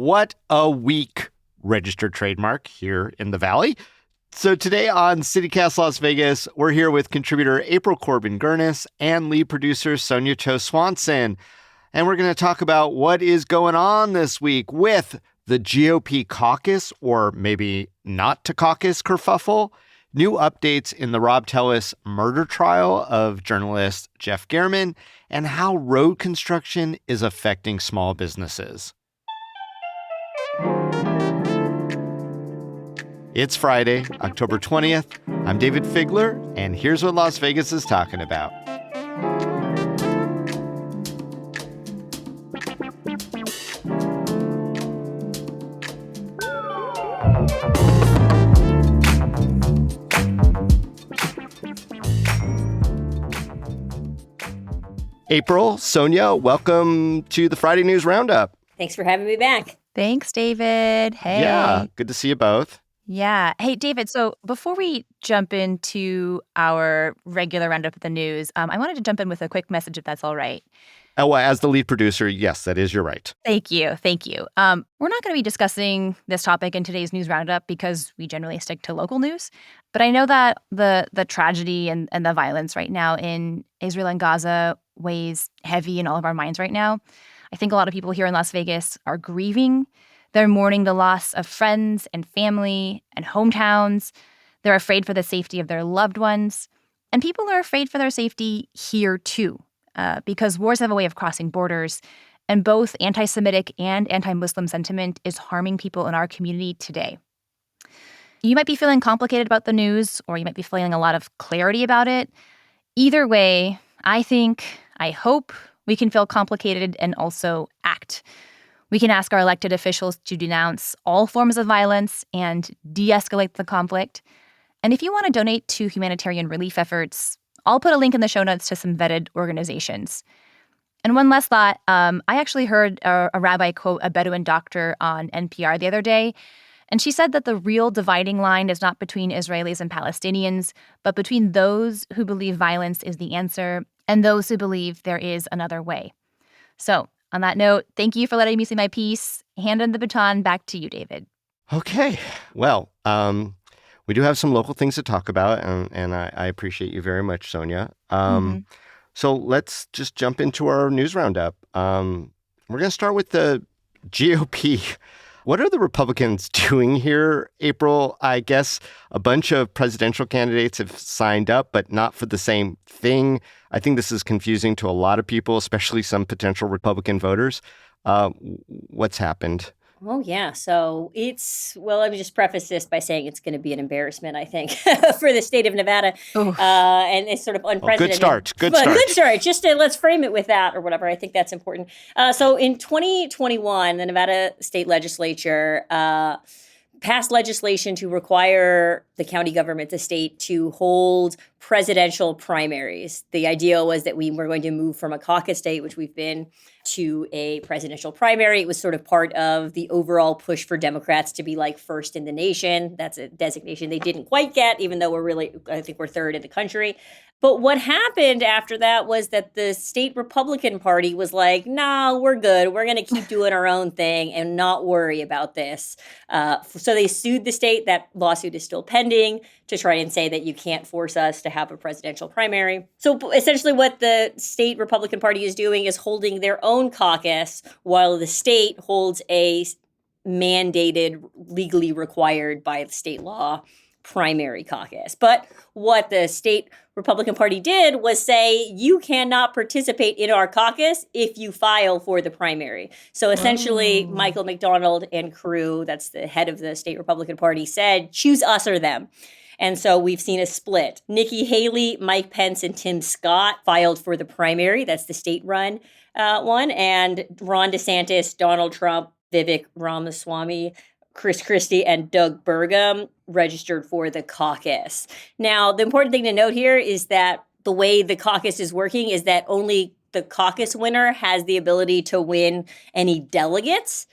What a week, registered trademark here in the Valley. So today on CityCast Las Vegas, we're here with contributor April Corbin Girnus and lead producer Sonja Cho Swanson. And we're going to talk about what is going on this week with the GOP caucus, or maybe not to caucus kerfuffle, new updates in the Rob Tellis murder trial of journalist Jeff German, and how road construction is affecting small businesses. It's Friday, October 20th. I'm Dayvid Figler, and here's what Las Vegas is talking about. April, Sonja, welcome to the Friday News Roundup. Thanks for having me back. Thanks, David. Hey. Yeah, good to see you both. Yeah. Hey, David, so before we jump into our regular roundup of the news, I wanted to jump in with a quick message, if that's all right. Oh, as the lead producer, yes, that is your right. Thank you. Thank you. We're not going to be discussing this topic in today's news roundup because we generally stick to local news. But I know that the tragedy and the violence right now in Israel and Gaza weighs heavy in all of our minds right now. I think a lot of people here in Las Vegas are grieving. They're mourning the loss of friends and family and hometowns. They're afraid for the safety of their loved ones. And people are afraid for their safety here, too, because wars have a way of crossing borders. And both anti-Semitic and anti-Muslim sentiment is harming people in our community today. You might be feeling complicated about the news, or you might be feeling a lot of clarity about it. Either way, I hope we can feel complicated and also act. We can ask our elected officials to denounce all forms of violence and de-escalate the conflict. And if you want to donate to humanitarian relief efforts, I'll put a link in the show notes to some vetted organizations. And one last thought, I actually heard a rabbi quote a Bedouin doctor on NPR the other day, and she said that the real dividing line is not between Israelis and Palestinians, but between those who believe violence is the answer and those who believe there is another way. So, on that note, thank you for letting me say my piece. Handing the baton back to you, David. Okay. Well, we do have some local things to talk about, and I appreciate you very much, Sonja. So let's just jump into our news roundup. We're going to start with the GOP. What are the Republicans doing here, April? I guess a bunch of presidential candidates have signed up, but not for the same thing. I think this is confusing to a lot of people, especially some potential Republican voters. What's happened? Oh, yeah. So let me just preface this by saying it's going to be an embarrassment, I think, for the state of Nevada. And it's sort of unprecedented. Good start. Just let's frame it with that or whatever. I think that's important. So in 2021, the Nevada state legislature passed legislation to require the county government, the state, to hold presidential primaries. The idea was that we were going to move from a caucus state, which we've been, to a presidential primary. It was sort of part of the overall push for Democrats to be like first in the nation. That's a designation they didn't quite get, even though I think we're third in the country. But what happened after that was that the state Republican Party was like, no, we're good. We're going to keep doing our own thing and not worry about this. So they sued the state. That lawsuit is still pending to try and say that you can't force us to have a presidential primary. So essentially what the state Republican Party is doing is holding their own caucus while the state holds a mandated, legally required by state law primary caucus. But what the state Republican Party did was say, you cannot participate in our caucus if you file for the primary. So essentially, Michael McDonald and crew, that's the head of the state Republican Party, said, choose us or them. And so we've seen a split. Nikki Haley, Mike Pence, and Tim Scott filed for the primary. That's the state-run one. And Ron DeSantis, Donald Trump, Vivek Ramaswamy, Chris Christie, and Doug Burgum registered for the caucus. Now, the important thing to note here is that the way the caucus is working is that only the caucus winner has the ability to win any delegates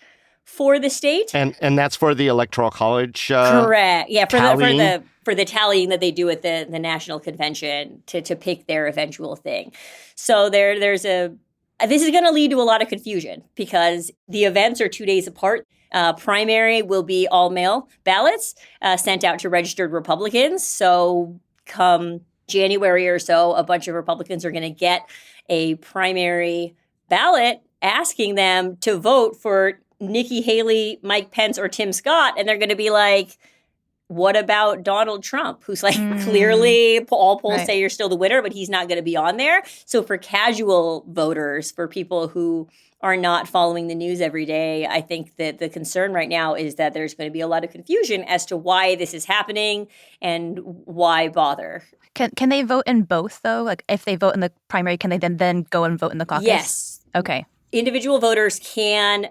for the state. And that's for the Electoral College correct. Yeah, tallying? for the tallying that they do at the national convention to pick their eventual thing. So this is going to lead to a lot of confusion because the events are 2 days apart. Primary will be all mail ballots sent out to registered Republicans. So come January or so, a bunch of Republicans are going to get a primary ballot asking them to vote for Nikki Haley, Mike Pence, or Tim Scott. And they're going to be like, what about Donald Trump, who's like clearly all polls say you're still the winner, but he's not going to be on there. So for casual voters, for people who are not following the news every day, I think that the concern right now is that there's going to be a lot of confusion as to why this is happening and why bother. Can they vote in both, though? Like, if they vote in the primary, can they then go and vote in the caucus? Yes. Okay. Individual voters can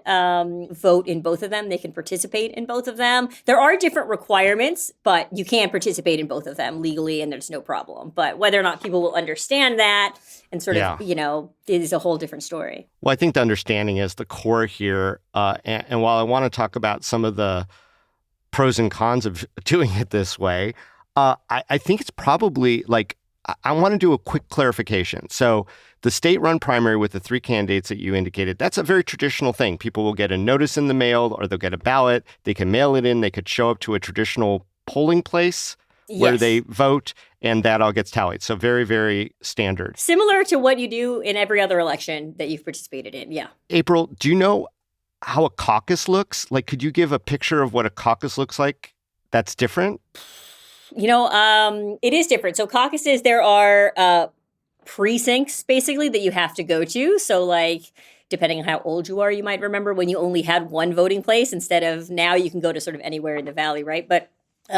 vote in both of them. They can participate in both of them. There are different requirements, but you can participate in both of them legally, and there's no problem. But whether or not people will understand that and sort of, is a whole different story. Well, I think the understanding is the core here. And while I want to talk about some of the pros and cons of doing it this way, I think it's probably like, I want to do a quick clarification. So the state-run primary with the three candidates that you indicated, that's a very traditional thing. People will get a notice in the mail or they'll get a ballot. They can mail it in. They could show up to a traditional polling place where they vote, and that all gets tallied. So very, very standard. Similar to what you do in every other election that you've participated in, yeah. April, do you know how a caucus looks? Like, could you give a picture of what a caucus looks like that's different? It is different. So caucuses, there are precincts, basically, that you have to go to. So, like, depending on how old you are, you might remember when you only had one voting place instead of now you can go to sort of anywhere in the Valley, right? But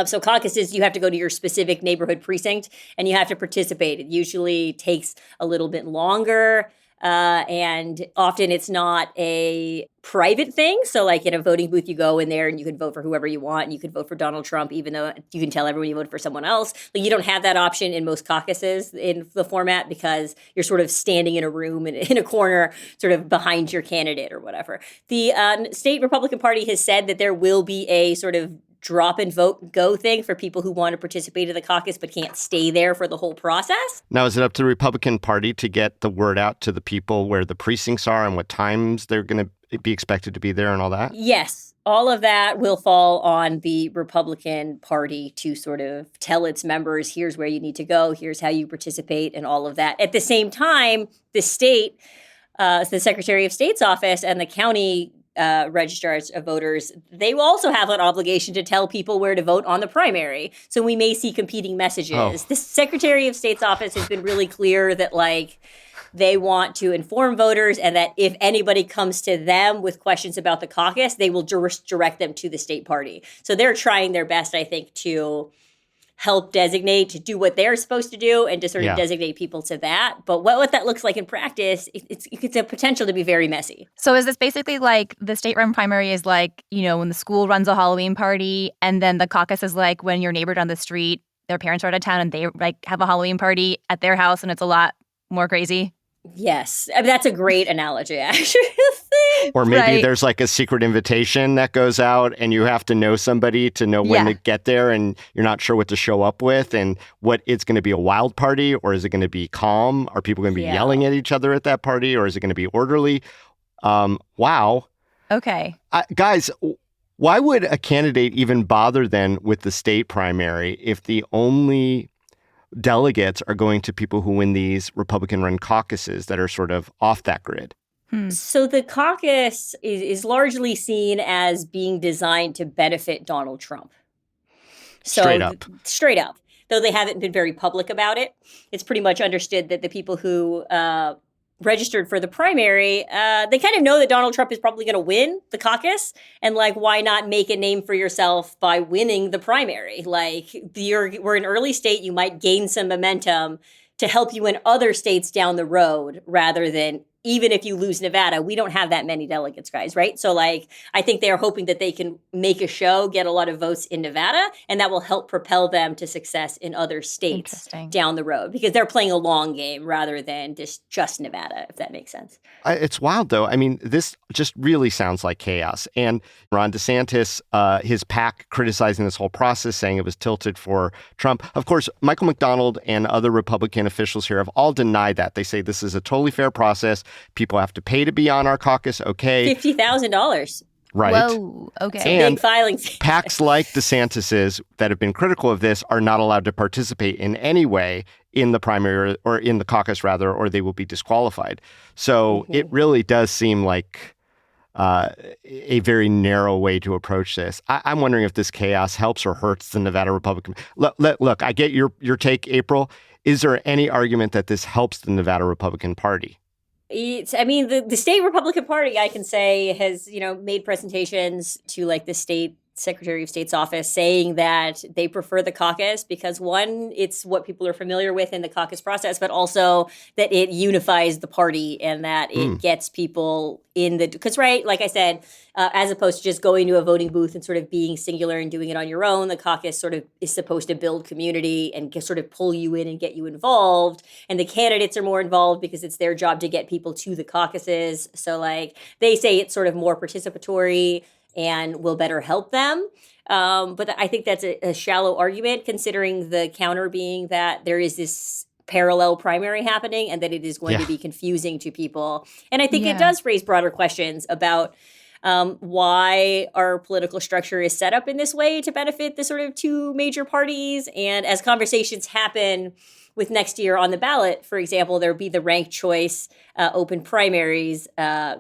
so caucuses, you have to go to your specific neighborhood precinct and you have to participate. It usually takes a little bit longer. And often it's not a private thing. So like in a voting booth, you go in there and you can vote for whoever you want. And you can vote for Donald Trump, even though you can tell everyone you voted for someone else. Like you don't have that option in most caucuses in the format because you're sort of standing in a room and in a corner sort of behind your candidate or whatever. The state Republican Party has said that there will be a sort of drop and vote go thing for people who want to participate in the caucus but can't stay there for the whole process. Now, is it up to the Republican Party to get the word out to the people where the precincts are and what times they're going to be expected to be there and all that? Yes. All of that will fall on the Republican Party to sort of tell its members, here's where you need to go, here's how you participate, and all of that. At the same time, the state, the Secretary of State's office and the county registrars of voters, they will also have an obligation to tell people where to vote on the primary. So we may see competing messages. The Secretary of State's office has been really clear that like they want to inform voters and that if anybody comes to them with questions about the caucus, they will direct them to the state party. So they're trying their best, I think, to help designate, to do what they're supposed to do and to sort of designate people to that. But what that looks like in practice, it's a potential to be very messy. So is this basically like the state-run primary is like, you know, when the school runs a Halloween party and then the caucus is like when your neighbor down the street, their parents are out of town and they like have a Halloween party at their house and it's a lot more crazy? Yes. I mean, that's a great analogy, actually. Or maybe there's like a secret invitation that goes out and you have to know somebody to know when to get there and you're not sure what to show up with and what it's going to be a wild party or is it going to be calm? Are people going to be yelling at each other at that party or is it going to be orderly? Wow. Okay. Guys, why would a candidate even bother then with the state primary if the only delegates are going to people who win these Republican-run caucuses that are sort of off that grid? So the caucus is largely seen as being designed to benefit Donald Trump. So, straight up. Though they haven't been very public about it. It's pretty much understood that the people who registered for the primary, they kind of know that Donald Trump is probably going to win the caucus. And like, why not make a name for yourself by winning the primary? Like, we're an early state. You might gain some momentum to help you in other states down the road rather than even if you lose Nevada, we don't have that many delegates, guys, right? So like, I think they're hoping that they can make a show, get a lot of votes in Nevada, and that will help propel them to success in other states down the road because they're playing a long game rather than just Nevada, if that makes sense. It's wild, though. I mean, this just really sounds like chaos. And Ron DeSantis, his PAC criticizing this whole process, saying it was tilted for Trump. Of course, Michael McDonald and other Republican officials here have all denied that. They say this is a totally fair process. People have to pay to be on our caucus. Okay. $50,000. Right. Whoa, okay. And big filing fee. PACs like DeSantis's that have been critical of this are not allowed to participate in any way in the primary or in the caucus, rather, or they will be disqualified. So it really does seem like a very narrow way to approach this. I'm wondering if this chaos helps or hurts the Nevada Republican. Look, I get your take, April. Is there any argument that this helps the Nevada Republican Party? The state Republican Party, I can say, has, made presentations to like the state Secretary of State's office saying that they prefer the caucus because, one, it's what people are familiar with in the caucus process, but also that it unifies the party and that it gets people in the, because, right, like I said, as opposed to just going to a voting booth and sort of being singular and doing it on your own, the caucus sort of is supposed to build community and sort of pull you in and get you involved. And the candidates are more involved because it's their job to get people to the caucuses. So like they say it's sort of more participatory and will better help them. But I think that's a shallow argument, considering the counter being that there is this parallel primary happening and that it is going to be confusing to people. And I think it does raise broader questions about why our political structure is set up in this way to benefit the sort of two major parties. And as conversations happen with next year on the ballot, for example, there will be the ranked choice open primaries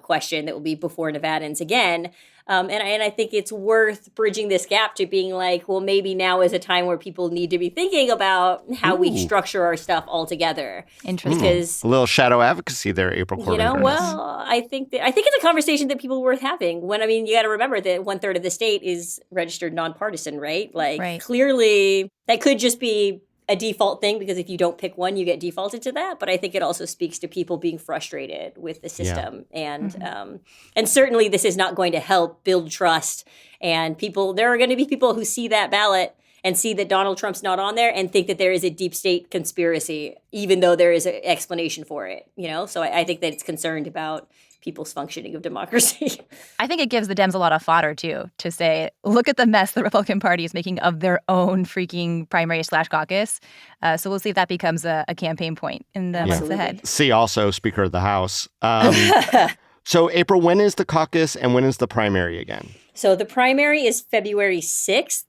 question that will be before Nevadans again. And I think it's worth bridging this gap to being like, well, maybe now is a time where people need to be thinking about how we structure our stuff all together. Interesting. Because a little shadow advocacy there, April Corbin Girnus. Well, I think it's a conversation that people are worth having. You got to remember that 1/3 of the state is registered nonpartisan, right? Like, clearly, that could just be a default thing because if you don't pick one, you get defaulted to that. But I think it also speaks to people being frustrated with the system. And certainly this is not going to help build trust. And there are going to be people who see that ballot and see that Donald Trump's not on there and think that there is a deep state conspiracy, even though there is an explanation for it. So I think that it's concerned about people's functioning of democracy. I think it gives the Dems a lot of fodder, too, to say, look at the mess the Republican Party is making of their own freaking primary/caucus. So we'll see if that becomes a campaign point in the months ahead. See also Speaker of the House. So, April, when is the caucus and when is the primary again? So the primary is February 6th.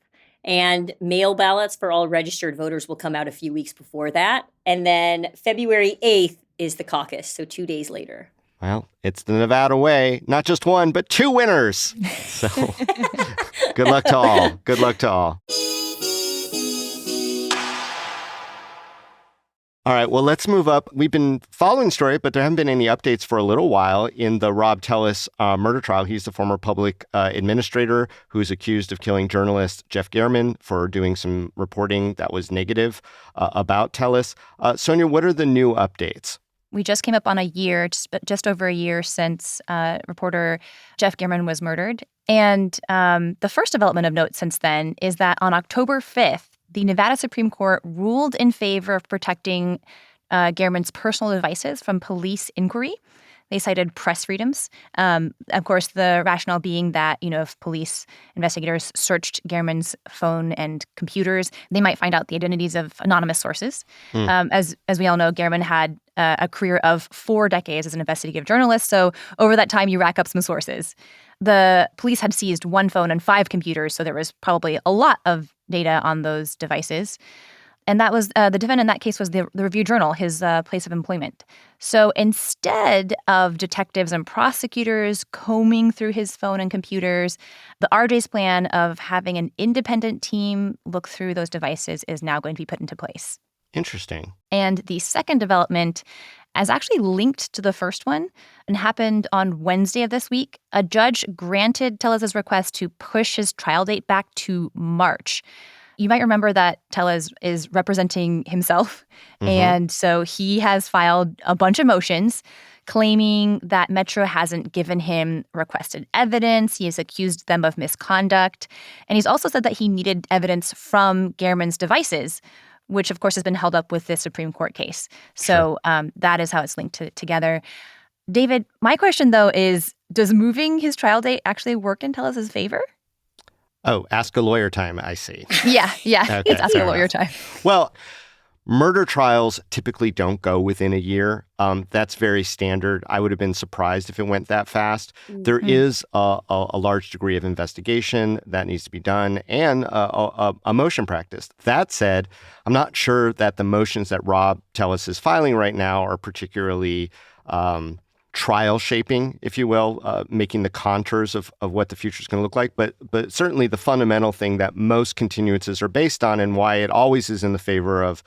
And mail ballots for all registered voters will come out a few weeks before that. And then February 8th is the caucus, so 2 days later. Well, it's the Nevada way. Not just one, but two winners. So good luck to all. Good luck to all. All right, well, let's move up. We've been following the story, but there haven't been any updates for a little while in the Rob Tellis murder trial. He's the former public administrator who's accused of killing journalist Jeff German for doing some reporting that was negative about Tellis. Sonja, what are the new updates? We just came up on a year, just over a year since reporter Jeff German was murdered. And the first development of note since then is that on October 5th, the Nevada Supreme Court ruled in favor of protecting German's personal devices from police inquiry. They cited press freedoms. Of course, the rationale being that, if police investigators searched German's phone and computers, they might find out the identities of anonymous sources. As we all know, German had a career of 4 decades as an investigative journalist. So over that time, you rack up some sources. The police had seized 1 phone and 5 computers, so there was probably a lot of data on those devices. And that was the defendant in that case was the Review Journal, his place of employment. So instead of detectives and prosecutors combing through his phone and computers, the RJ's plan of having an independent team look through those devices is now going to be put into place. Interesting. And the second development is actually linked to the first one and happened on Wednesday of this week. A judge granted Tellis' request to push his trial date back to March. You might remember that Tellis is representing himself, and so he has filed a bunch of motions claiming that Metro hasn't given him requested evidence. He has accused them of misconduct, and he's also said that he needed evidence from German's devices, which, of course, has been held up with this Supreme Court case. So that is how it's linked together. David, my question, though, is does moving his trial date actually work in Tellis' favor? Oh, ask a lawyer time, I see. Yeah. Okay, It's ask a lawyer time. Well, Murder trials typically don't go within a year. That's very standard. I would have been surprised if it went that fast. There is a large degree of investigation that needs to be done and a motion practice. That said, I'm not sure that the motions that Rob Tellis is filing right now are particularly trial shaping, if you will, making the contours of what the future is going to look like. But certainly the fundamental thing that most continuances are based on and why it always is in the favor of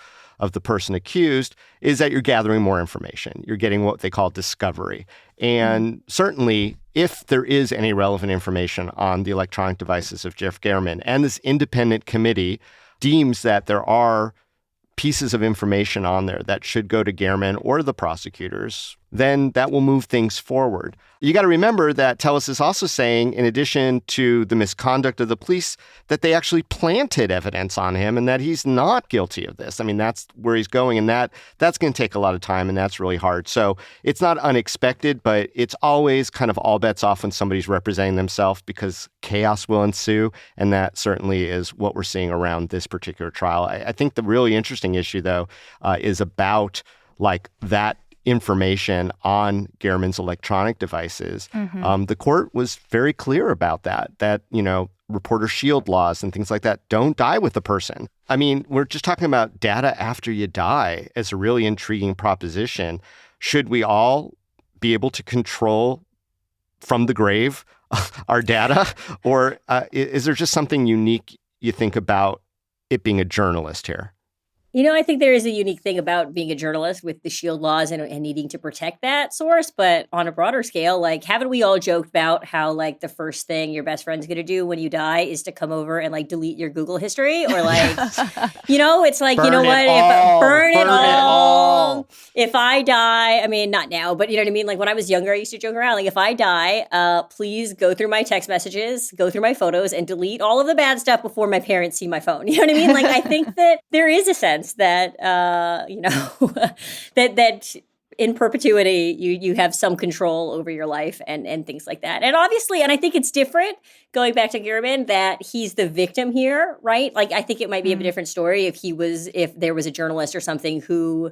the person accused is that you're gathering more information. You're getting what they call discovery. And certainly, if there is any relevant information on the electronic devices of Jeff German, and this independent committee deems that there are pieces of information on there that should go to German or the prosecutors, then that will move things forward. You got to remember that Tellis is also saying, in addition to the misconduct of the police, that they actually planted evidence on him and that he's not guilty of this. I mean, that's where he's going, and that's going to take a lot of time, and that's really hard. So it's not unexpected, but it's always kind of all bets off when somebody's representing themselves because chaos will ensue, and that certainly is what we're seeing around this particular trial. I think the really interesting issue, though, is about like that information on German's electronic devices. The court was very clear about that, reporter shield laws and things like that don't die with the person. I mean, we're just talking about data after you die as a really intriguing proposition. Should we all be able to control from the grave our data? Or is there just something unique you think about it being a journalist here? I think there is a unique thing about being a journalist with the shield laws and needing to protect that source. But on a broader scale, like, haven't we all joked about how, like, the first thing your best friend's going to do when you die is to come over and, like, delete your Google history? Or, like, it's like, burn burn it all. all. If I die, I mean, not now, but you know what I mean? Like, when I was younger, I used to joke around, like, if I die, please go through my text messages, go through my photos, and delete all of the bad stuff before my parents see my phone. You know what I mean? Like, I think that there is a sense that that in perpetuity you have some control over your life and things like that. And obviously, and I think it's different going back to German that he's the victim here, right? Like, I think it might be a different story if there was a journalist or something who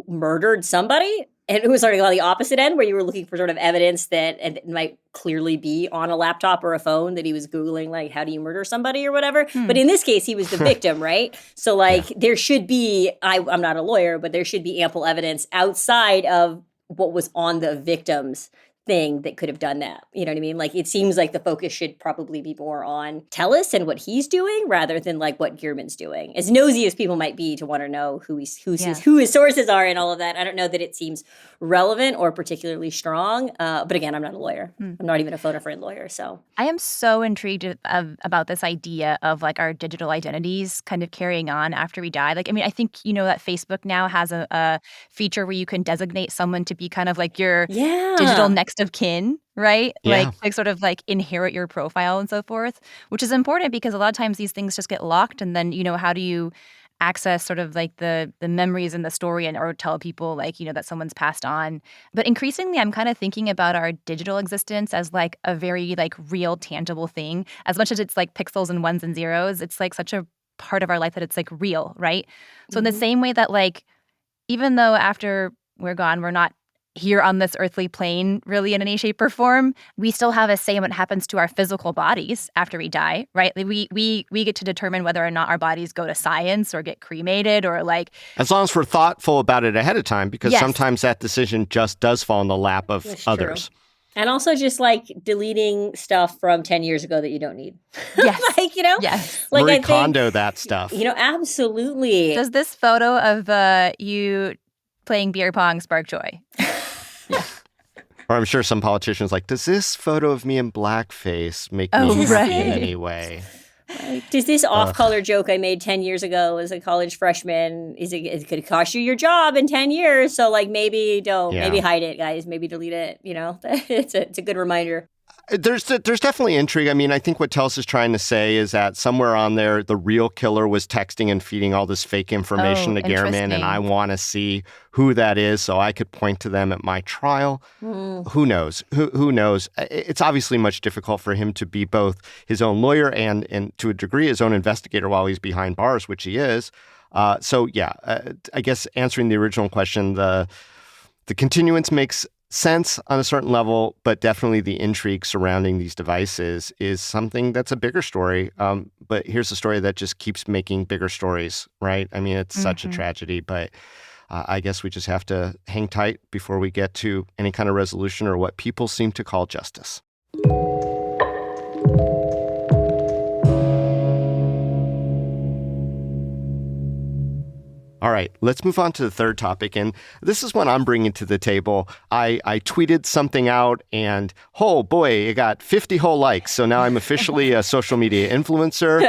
murdered somebody. And it was sort of on the opposite end where you were looking for sort of evidence that and it might clearly be on a laptop or a phone that he was Googling, like, how do you murder somebody or whatever. But in this case, he was the victim, right? So, like, there should be, I'm not a lawyer, but there should be ample evidence outside of what was on the victim's thing that could have done that. You know what I mean? Like, it seems like the focus should probably be more on Tellis and what he's doing rather than like what German's doing. As nosy as people might be to want to know who his sources are and all of that, I don't know that it seems relevant or particularly strong. But again, I'm not a lawyer. I'm not even a phone a friend lawyer. So I am so intrigued about this idea of like our digital identities kind of carrying on after we die. Like, I mean, I think that Facebook now has a feature where you can designate someone to be kind of like your digital next of kin, right? Yeah. Like sort of like inherit your profile and so forth, which is important because a lot of times these things just get locked. And then, how do you access sort of like the memories and the story or tell people like, that someone's passed on. But increasingly, I'm kind of thinking about our digital existence as like a very like real, tangible thing. As much as it's like pixels and ones and zeros, it's like such a part of our life that it's like real, right? So in the same way that like, even though after we're gone, we're not here on this earthly plane really in any shape or form, we still have a say in what happens to our physical bodies after we die, right? Like we get to determine whether or not our bodies go to science or get cremated or like... As long as we're thoughtful about it ahead of time, because sometimes that decision just does fall in the lap of others. True. And also just like deleting stuff from 10 years ago that you don't need. Yes. Like, Yes. Like Marie Kondo that stuff. Absolutely. Does this photo of you playing beer pong spark joy? Yeah. Or I'm sure some politicians like, does this photo of me in blackface make me happy in any way? Does this off-color joke I made 10 years ago as a college freshman, it could cost you your job in 10 years? So like maybe don't, maybe hide it, guys. Maybe delete it, It's a good reminder. There's definitely intrigue. I mean, I think what Tellis is trying to say is that somewhere on there, the real killer was texting and feeding all this fake information to German, and I want to see who that is so I could point to them at my trial. Who knows? Who knows? It's obviously much difficult for him to be both his own lawyer and to a degree, his own investigator while he's behind bars, which he is. I guess answering the original question, the continuance makes sense on a certain level, but definitely the intrigue surrounding these devices is something that's a bigger story. But here's a story that just keeps making bigger stories, right? I mean, it's such a tragedy, but I guess we just have to hang tight before we get to any kind of resolution or what people seem to call justice. All right, let's move on to the third topic. And this is one I'm bringing to the table. I tweeted something out and, oh boy, it got 50 whole likes. So now I'm officially a social media influencer.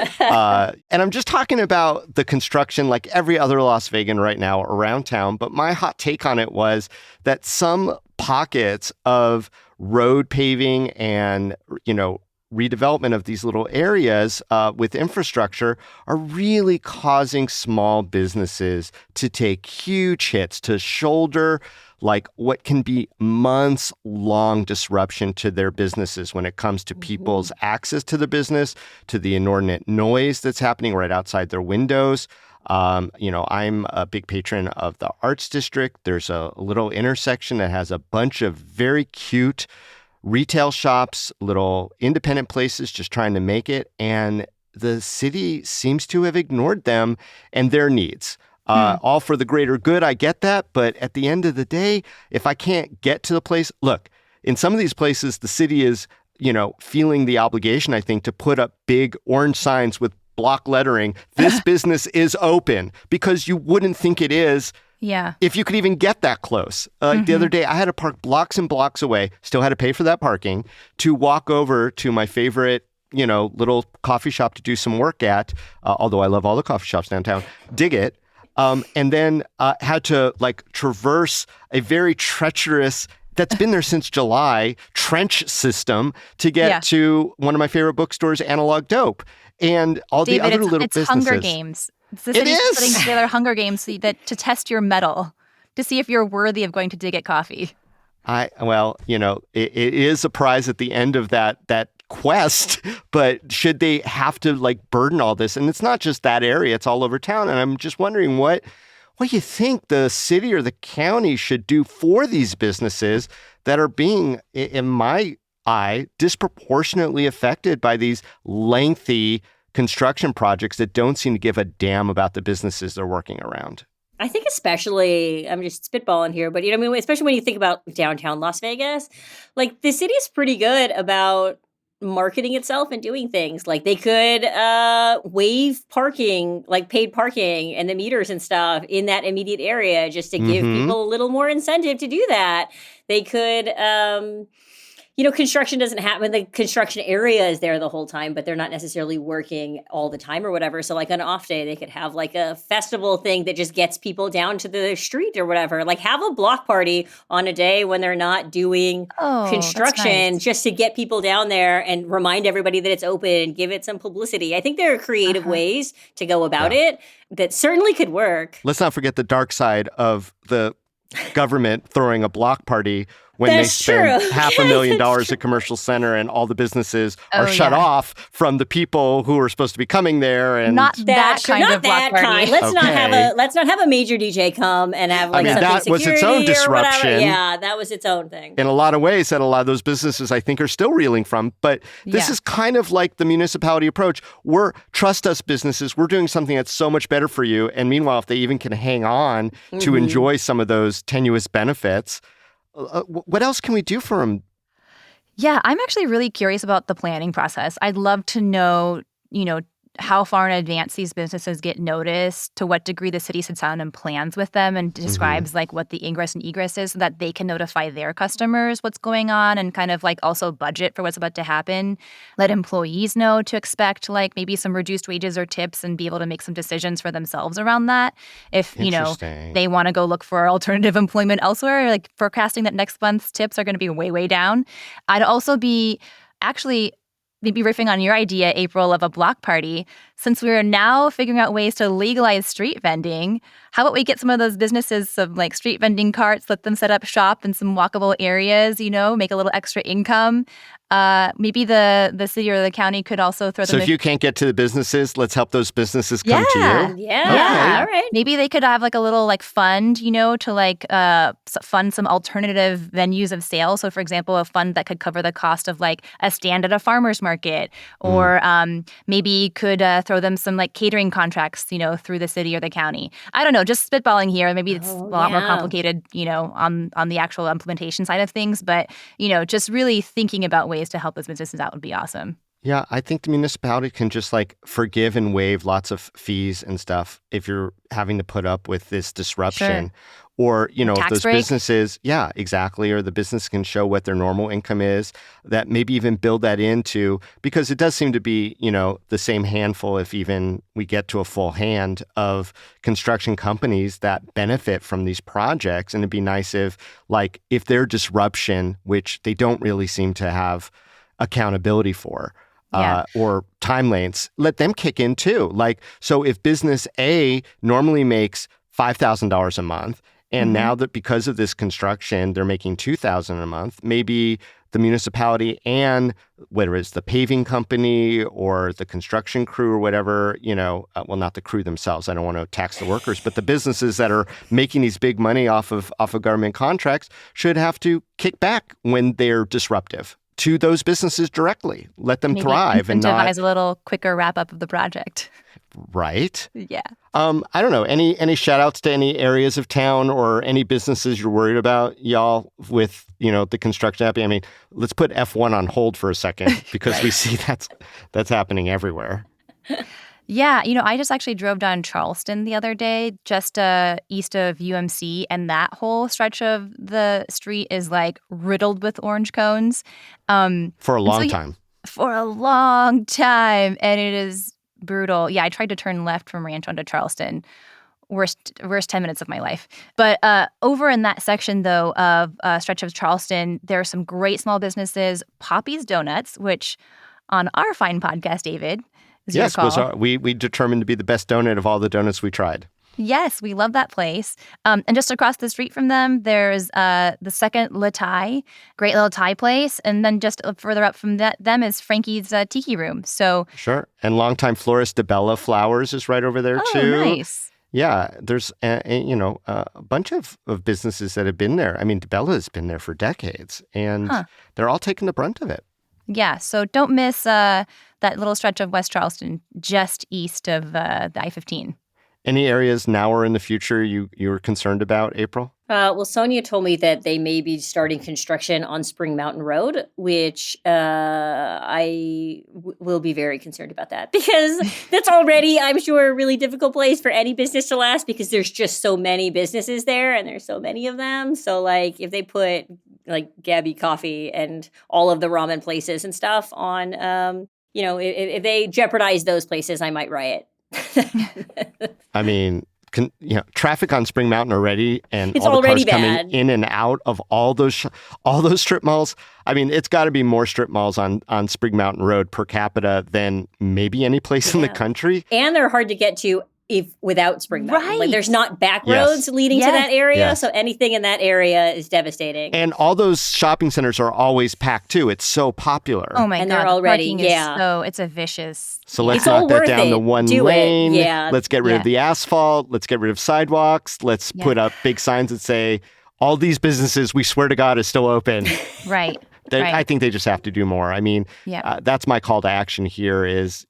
And I'm just talking about the construction like every other Las Vegan right now around town. But my hot take on it was that some pockets of road paving and, redevelopment of these little areas with infrastructure are really causing small businesses to take huge hits, to shoulder like what can be months-long disruption to their businesses when it comes to people's access to the business, to the inordinate noise that's happening right outside their windows. I'm a big patron of the Arts District. There's a little intersection that has a bunch of very cute retail shops, little independent places just trying to make it. And the city seems to have ignored them and their needs. All for the greater good, I get that. But at the end of the day, if I can't get to the place, look, in some of these places, the city is, feeling the obligation, I think, to put up big orange signs with block lettering. This business is open, because you wouldn't think it is. Yeah. If you could even get that close. The other day, I had to park blocks and blocks away, still had to pay for that parking, to walk over to my favorite, little coffee shop to do some work at, although I love all the coffee shops downtown, dig it. And then had to traverse a very treacherous, that's been there since July, trench system to get to one of my favorite bookstores, Analog Dope. And all David, the other little it's businesses. Hunger Games. The city's putting together Hunger Games to test your mettle, to see if you're worthy of going to dig at coffee. It is a prize at the end of that quest, but should they have to burden all this? And it's not just that area, it's all over town. And I'm just wondering what you think the city or the county should do for these businesses that are being, in my eye, disproportionately affected by these lengthy construction projects that don't seem to give a damn about the businesses they're working around. I think especially, I'm just spitballing here, but especially when you think about downtown Las Vegas, the city's pretty good about marketing itself and doing things. They could waive parking, paid parking and the meters and stuff in that immediate area just to give people a little more incentive to do that. They could construction doesn't happen. The construction area is there the whole time, but they're not necessarily working all the time or whatever. So on an off day, they could have a festival thing that just gets people down to the street or whatever. Have a block party on a day when they're not doing construction, just to get people down there and remind everybody that it's open and give it some publicity. I think there are creative ways to go about it that certainly could work. Let's not forget the dark side of the government throwing a block party when they spend $500,000 at Commercial Center and all the businesses are shut off from the people who are supposed to be coming there. And not that kind of block party. Let's not have a major DJ come and have something that was its own disruption. Yeah, that was its own thing. In a lot of ways that a lot of those businesses I think are still reeling from. But this is kind of like the municipality approach. Trust us businesses. We're doing something that's so much better for you. And meanwhile, if they even can hang on to enjoy some of those tenuous benefits, what else can we do for them? Yeah, I'm actually really curious about the planning process. I'd love to know, how far in advance these businesses get noticed, to what degree the city sits down and plans with them and describes what the ingress and egress is so that they can notify their customers what's going on and kind of also budget for what's about to happen. Let employees know to expect maybe some reduced wages or tips and be able to make some decisions for themselves around that. If, they want to go look for alternative employment elsewhere, forecasting that next month's tips are going to be way, way down. I'd also be maybe riffing on your idea, April, of a block party. Since we're now figuring out ways to legalize street vending, how about we get some of those businesses, some street vending carts, let them set up shop in some walkable areas, make a little extra income. maybe the city or the county could also throw them. So if you can't get to the businesses, let's help those businesses come to you. Yeah. All right. Maybe they could have like a little like fund, to like fund some alternative venues of sale. So, for example, a fund that could cover the cost of like a stand at a farmer's market, or maybe could throw them some like catering contracts, through the city or the county. I don't know, just spitballing here. Maybe it's a lot more complicated, on the actual implementation side of things. But, just really thinking about ways to help those businesses out would be awesome. Yeah, I think the municipality can just like forgive and waive lots of fees and stuff if you're having to put up with this disruption. Sure. Or, if those break. businesses, yeah, exactly. Or the business can show what their normal income is, that maybe even build that into, because it does seem to be, the same handful, if even we get to a full hand of construction companies that benefit from these projects. And it'd be nice if their disruption, which they don't really seem to have accountability for, or time lengths, let them kick in too. So if business A normally makes $5,000 a month, and now that because of this construction, they're making $2,000 a month, maybe the municipality and whether it's the paving company or the construction crew or whatever, well, not the crew themselves. I don't want to tax the workers, but the businesses that are making these big money off of government contracts should have to kick back when they're disruptive to those businesses directly. Let them thrive and not incentivize a little quicker wrap up of the project. Right. Yeah. I don't know. Any shout outs to any areas of town or any businesses you're worried about, y'all, with, the construction happening? I mean, let's put F1 on hold for a second because we see that's happening everywhere. Yeah. I just actually drove down Charleston the other day, just east of UMC, and that whole stretch of the street is like riddled with orange cones. For a long time. For a long time. And it is brutal. Yeah, I tried to turn left from Rancho into Charleston. Worst 10 minutes of my life. But over in that section, though, of stretch of Charleston, there are some great small businesses. Poppy's Donuts, which on our fine podcast, David, is your call. We determined to be the best donut of all the donuts we tried. Yes, we love that place. And just across the street from them, there's the second Le Thai, great little Thai place. And then just further up from them is Frankie's Tiki Room. So sure. And longtime florist DeBella Flowers is right over there, too. Oh, nice. Yeah, there's, a bunch of businesses that have been there. I mean, DeBella has been there for decades, and they're all taking the brunt of it. Yeah, so don't miss that little stretch of West Charleston just east of the I-15. Any areas now or in the future you're concerned about, April? Well, Sonja told me that they may be starting construction on Spring Mountain Road, which I will be very concerned about that because that's already, I'm sure, a really difficult place for any business to last because there's just so many businesses there and there's so many of them. So, if they put, Gabby Coffee and all of the ramen places and stuff on, if they jeopardize those places, I might riot. I mean, traffic on Spring Mountain already, and it's all the cars bad. Coming in and out of all those strip malls. I mean, it's got to be more strip malls on Spring Mountain Road per capita than maybe any place in the country. And they're hard to get to without Spring Mountain. Right. There's not back roads leading to that area, so anything in that area is devastating. And all those shopping centers are always packed too. It's so popular. Oh my God, they're already it's a vicious. So let's knock that down to one lane. Yeah. Let's get rid of the asphalt. Let's get rid of sidewalks. Let's put up big signs that say, all these businesses, we swear to God, is still open. Right. I think they just have to do more. I mean, that's my call to action here is,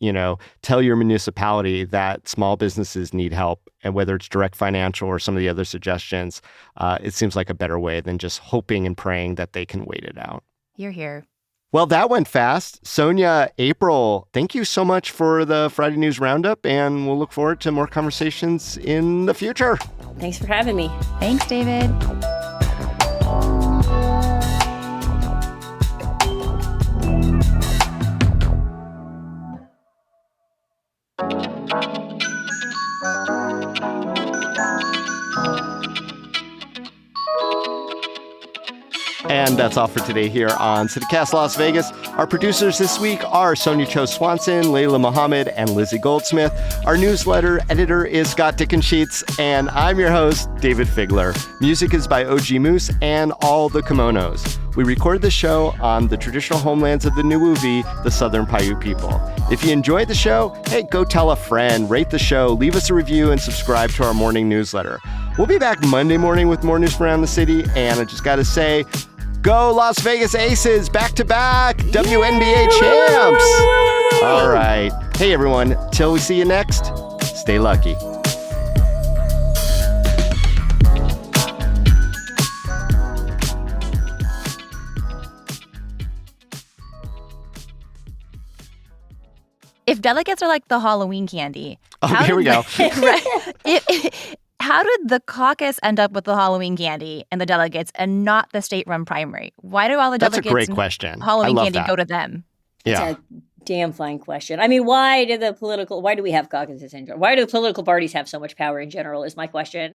tell your municipality that small businesses need help. And whether it's direct financial or some of the other suggestions, it seems like a better way than just hoping and praying that they can wait it out. You're here. Well, that went fast. Sonja, April, thank you so much for the Friday News Roundup, and we'll look forward to more conversations in the future. Thanks for having me. Thanks, David. And that's all for today here on CityCast Las Vegas. Our producers this week are Sonja Cho Swanson, Layla Muhammad, and Lizzie Goldsmith. Our newsletter editor is Scott Dickensheets, and I'm your host, Dayvid Figler. Music is by OG Moose and All the Kimonos. We recorded the show on the traditional homelands of the Nuuvi, the Southern Paiute people. If you enjoyed the show, hey, go tell a friend, rate the show, leave us a review, and subscribe to our morning newsletter. We'll be back Monday morning with more news from around the city, and I just got to say, go Las Vegas Aces, back-to-back WNBA champs! All right. Hey, everyone, till we see you next, stay lucky. If delegates are like the Halloween candy, Here we go. How did the caucus end up with the Halloween candy and the delegates and not the state-run primary? Why do all the That's delegates a great question. Halloween candy go to them? Yeah. It's a damn fine question. I mean, why do we have caucuses in general? Why do political parties have so much power in general is my question.